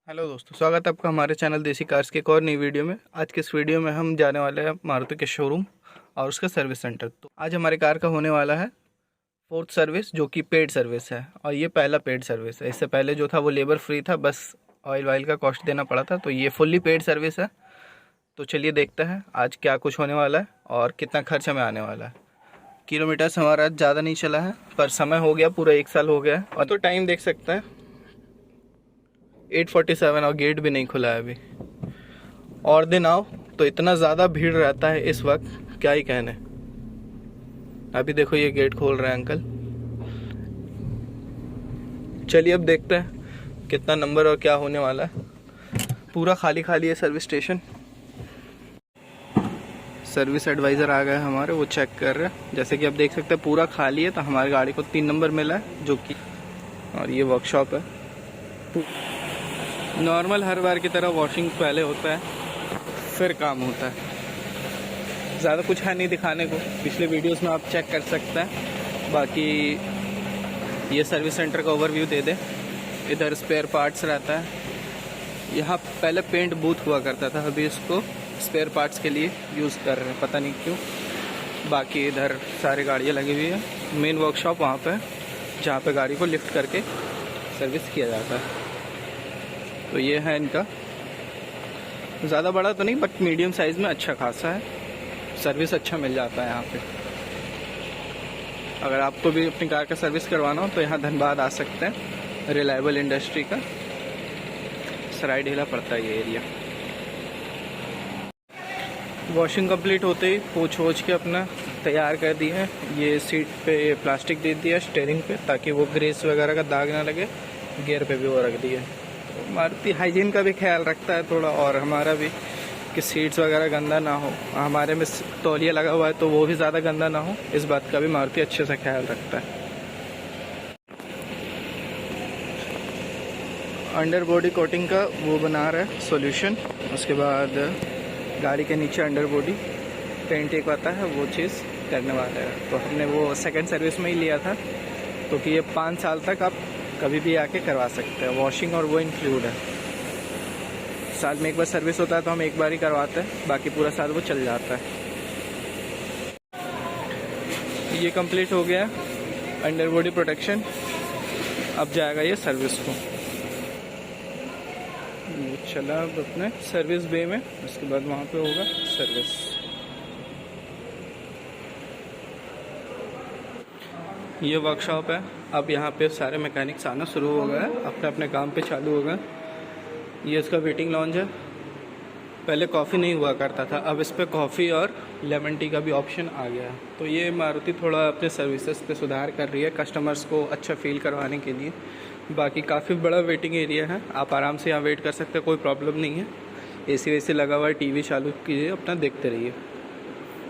Hello दोस्तों, स्वागत है आपका हमारे चैनल देसी कार्स के एक और नई वीडियो में। आज के इस वीडियो में हम जाने वाले हैं मारुति के शोरूम और उसका सर्विस सेंटर। तो आज हमारी कार का होने वाला है फोर्थ सर्विस, जो कि पेड सर्विस है और ये पहला पेड सर्विस है। इससे पहले जो था वो लेबर फ्री था, बस ऑयल वाइल का कॉस्ट देना पड़ा था। तो ये फुल्ली पेड सर्विस है। तो चलिए देखते हैं आज क्या कुछ होने वाला है और कितना खर्च हमें आने वाला है। किलोमीटर्स हमारा ज़्यादा नहीं चला है, पर समय हो गया, पूरा 1 साल हो गया है। और तो टाइम देख सकते हैं 8:47 और गेट भी नहीं खुला है अभी। और दिन आओ तो इतना ज़्यादा भीड़ रहता है इस वक्त, क्या ही कहने। अभी देखो ये गेट खोल रहे हैं अंकल। चलिए अब देखते हैं कितना नंबर और क्या होने वाला है। पूरा खाली खाली है सर्विस स्टेशन। सर्विस एडवाइज़र आ गए हमारे, वो चेक कर रहे हैं। जैसे कि आप देख सकते हैं पूरा खाली है, तो हमारी गाड़ी को 3 नंबर मिला है जो कि, और ये वर्कशॉप है। नॉर्मल हर बार की तरह वॉशिंग पहले होता है, फिर काम होता है। ज़्यादा कुछ है नहीं दिखाने को, पिछले वीडियोस में आप चेक कर सकते हैं। बाकी ये सर्विस सेंटर का ओवरव्यू दे दे। इधर स्पेयर पार्ट्स रहता है। यहाँ पहले पेंट बूथ हुआ करता था, अभी इसको स्पेयर पार्ट्स के लिए यूज़ कर रहे हैं, पता नहीं क्यों। बाकी इधर सारी गाड़ियाँ लगी हुई है। मेन वर्कशॉप वहाँ पर है, जहाँ पर गाड़ी को लिफ्ट करके सर्विस किया जाता है। तो ये है इनका, ज़्यादा बड़ा तो नहीं बट मीडियम साइज़ में अच्छा खासा है। सर्विस अच्छा मिल जाता है यहाँ पे। अगर आपको भी अपनी कार का सर्विस करवाना हो तो यहाँ धनबाद आ सकते हैं। रिलायबल इंडस्ट्री का सराय ढेला पड़ता है ये एरिया। वॉशिंग कंप्लीट होते ही पोंछ वोछ के अपना तैयार कर दी है। ये सीट पे प्लास्टिक दे दिया स्टीयरिंग पे, ताकि वो ग्रेस वगैरह का दाग ना लगे। गियर पे भी वो रख दिया। मारुति हाइजीन का भी ख्याल रखता है थोड़ा, और हमारा भी, कि सीट्स वगैरह गंदा ना हो। हमारे में तौलिया लगा हुआ है तो वो भी ज़्यादा गंदा ना हो, इस बात का भी मारुति अच्छे से ख्याल रखता है। अंडर बॉडी कोटिंग का वो बना रहा है सॉल्यूशन। उसके बाद गाड़ी के नीचे अंडर बॉडी पेंट एक आता है, वो चीज़ करने वाला है। तो हमने वो सेकेंड सर्विस में ही लिया था, तो कि ये 5 साल तक आप कभी भी आके करवा सकते हैं। वॉशिंग और वो इंक्लूड है। साल में एक बार सर्विस होता है तो हम एक बार ही करवाते हैं, बाकी पूरा साल वो चल जाता है। ये कंप्लीट हो गया अंडर बॉडी प्रोटेक्शन। अब जाएगा ये सर्विस को। ये चला अब अपने सर्विस बे में, उसके बाद वहाँ पे होगा सर्विस। ये वर्कशॉप है। अब यहाँ पे सारे मैकेनिक्स आना शुरू हो गए हैं, अपने अपने काम पे चालू हो गए। ये इसका वेटिंग लॉन्ज है। पहले कॉफ़ी नहीं हुआ करता था, अब इस पर कॉफ़ी और लेमन टी का भी ऑप्शन आ गया है। तो ये मारुति थोड़ा अपने सर्विसेज पे सुधार कर रही है, कस्टमर्स को अच्छा फील करवाने के लिए। बाकी काफ़ी बड़ा वेटिंग एरिया है, आप आराम से यहाँ वेट कर सकते हैं, कोई प्रॉब्लम नहीं है। एसी वेसी लगा हुआ है, टीवी चालू कीजिए, अपना देखते रहिए।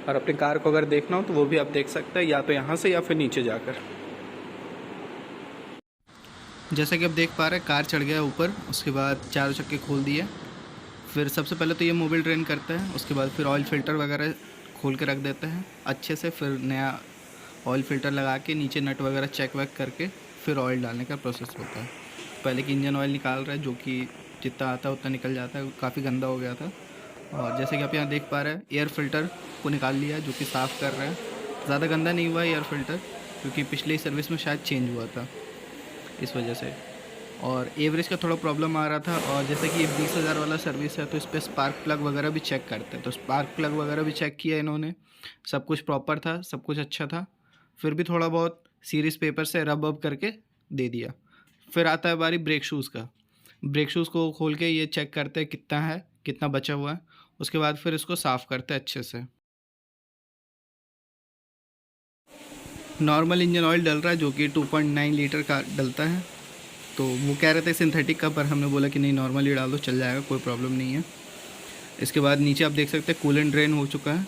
और अपनी कार को अगर देखना हो तो वो भी आप देख सकते हैं, या तो यहाँ से या फिर नीचे जाकर। जैसा कि आप देख पा रहे हैं, कार चढ़ गया ऊपर। उसके बाद चारों चक्के खोल दिए। फिर सबसे पहले तो ये मोबिल ड्रेन करते हैं, उसके बाद फिर ऑयल फ़िल्टर वगैरह खोल के रख देते हैं अच्छे से। फिर नया ऑयल फ़िल्टर लगा के नीचे नट वगैरह चेक वेक करके फिर ऑयल डालने का प्रोसेस होता है। पहले की इंजन ऑयल निकाल रहा है, जो कि जितना आता है उतना निकल जाता है, काफ़ी गंदा हो गया था। और जैसे कि आप यहाँ देख पा रहे हैं, एयर फ़िल्टर को निकाल लिया, जो कि साफ़ कर रहे हैं। ज़्यादा गंदा नहीं हुआ एयर फ़िल्टर, क्योंकि पिछले सर्विस में शायद चेंज हुआ था, इस वजह से। और एवरेज का थोड़ा प्रॉब्लम आ रहा था। और जैसे कि ये 20,000 वाला सर्विस है, तो इस पर स्पार्क प्लग वगैरह भी चेक करते हैं। तो स्पार्क प्लग वगैरह भी चेक किया इन्होंने, सब कुछ प्रॉपर था, सब कुछ अच्छा था। फिर भी थोड़ा बहुत सीरीज़ पेपर से रब अब करके दे दिया। फिर आता है बारी ब्रेक शूज़ का। ब्रेक शूज़ को खोल के ये चेक करते हैं कितना है, कितना बचा हुआ है। उसके बाद फिर इसको साफ़ करते हैं अच्छे से। नॉर्मल इंजन ऑयल डल रहा है, जो कि 2.9 लीटर का डलता है। तो वो कह रहे थे सिंथेटिक का, पर हमने बोला कि नहीं, नॉर्मली डाल दो, चल जाएगा, कोई प्रॉब्लम नहीं है। इसके बाद नीचे आप देख सकते हैं कूलेंट ड्रेन हो चुका है।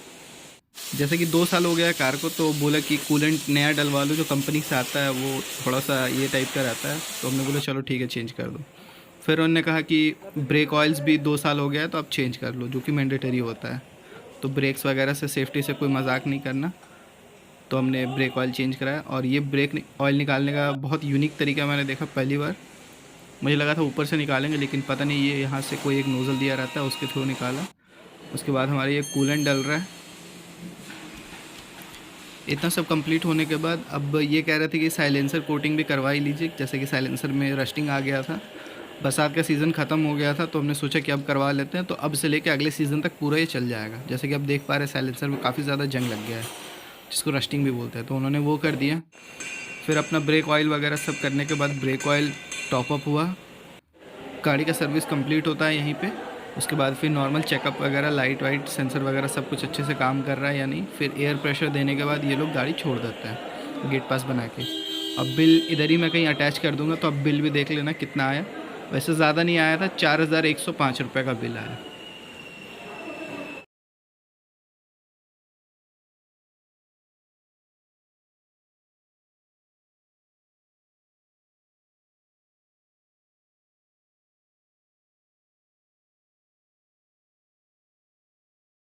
जैसे कि 2 साल हो गया है कार को, तो बोला कि कूलेंट नया डलवा लो, जो कंपनी से आता है वो थोड़ा सा ये टाइप का रहता है। तो हमने बोला चलो ठीक है, चेंज कर दो। फिर उन्होंने कहा कि ब्रेक ऑयल्स भी 2 साल हो गया है, तो आप चेंज कर लो, जो कि मैंडेटरी होता है। तो ब्रेक्स वगैरह से सेफ्टी से कोई मजाक नहीं करना। तो हमने ब्रेक ऑयल चेंज कराया। और ये ब्रेक ऑयल निकालने का बहुत यूनिक तरीका मैंने देखा पहली बार। मुझे लगा था ऊपर से निकालेंगे, लेकिन पता नहीं ये यहाँ से कोई एक नोज़ल दिया रहता है, उसके थ्रू निकाला। उसके बाद हमारे ये कूलेंट डल रहा है। इतना सब कंप्लीट होने के बाद अब ये कह रहे थे कि साइलेंसर कोटिंग भी करवा ही लीजिए, जैसे कि साइलेंसर में रस्टिंग आ गया था। बरसात का सीज़न ख़त्म हो गया था, तो हमने सोचा कि अब करवा लेते हैं, तो अब से लेके अगले सीज़न तक पूरा ये चल जाएगा। जैसे कि आप देख पा रहे हैं साइलेंसर में काफ़ी ज़्यादा जंग लग गया है, जिसको रस्टिंग भी बोलते हैं, तो उन्होंने वो कर दिया। फिर अपना ब्रेक ऑयल वगैरह सब करने के बाद ब्रेक ऑयल टॉप अप हुआ। गाड़ी का सर्विस कंप्लीट होता है यहीं पे। उसके बाद फिर नॉर्मल चेकअप वगैरह, लाइट वाइट सेंसर वगैरह सब कुछ अच्छे से काम कर रहा है या नहीं। फिर एयर प्रेशर देने के बाद ये लोग गाड़ी छोड़ देते हैं गेट पास बना के। अब बिल इधर ही मैं कहीं अटैच कर दूंगा, तो अब बिल भी देख लेना कितना आया। वैसे ज़्यादा नहीं आया था, 4105 रुपये का बिल आया।